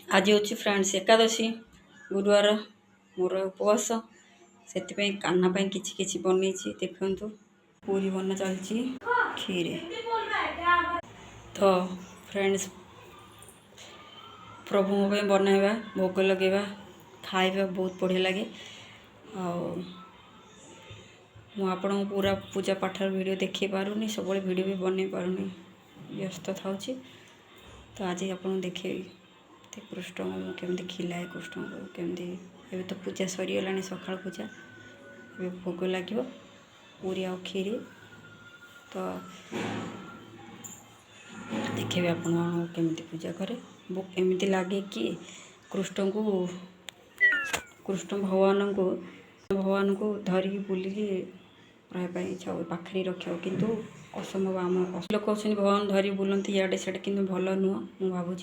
आज हूँ फ्रेंड्स एकादशी गुरुवार मोर उपवास से कान्हा किछि किछि बन देखु पूरी बना चलती खीर तो फ्रेंड्स प्रभु बनैबा भोग लगेगा खाଇବା बहुत बढ़िया लगे आपण पूरा पूजा पाठ वीडियो देखी पारुनी सब वीडियो भी बन पारुनी व्यस्त था तो आज आप देखे कृष्ण केमती खिलाए कृष्ण को केमती ए तो पूजा सरीगला सकाल पूजा ए भोग लगे पूरी आ खीरी तो देखे आपण केमती पूजा करे एमती लगे कि कृष्ण भगवान को धरिकी बुलिकी रहा इच्छा हो पाखे रखा किंतु असंभव आम लोक भगवान धरी बुलती इे सियाड़े कि भल नुह मु भावुँ।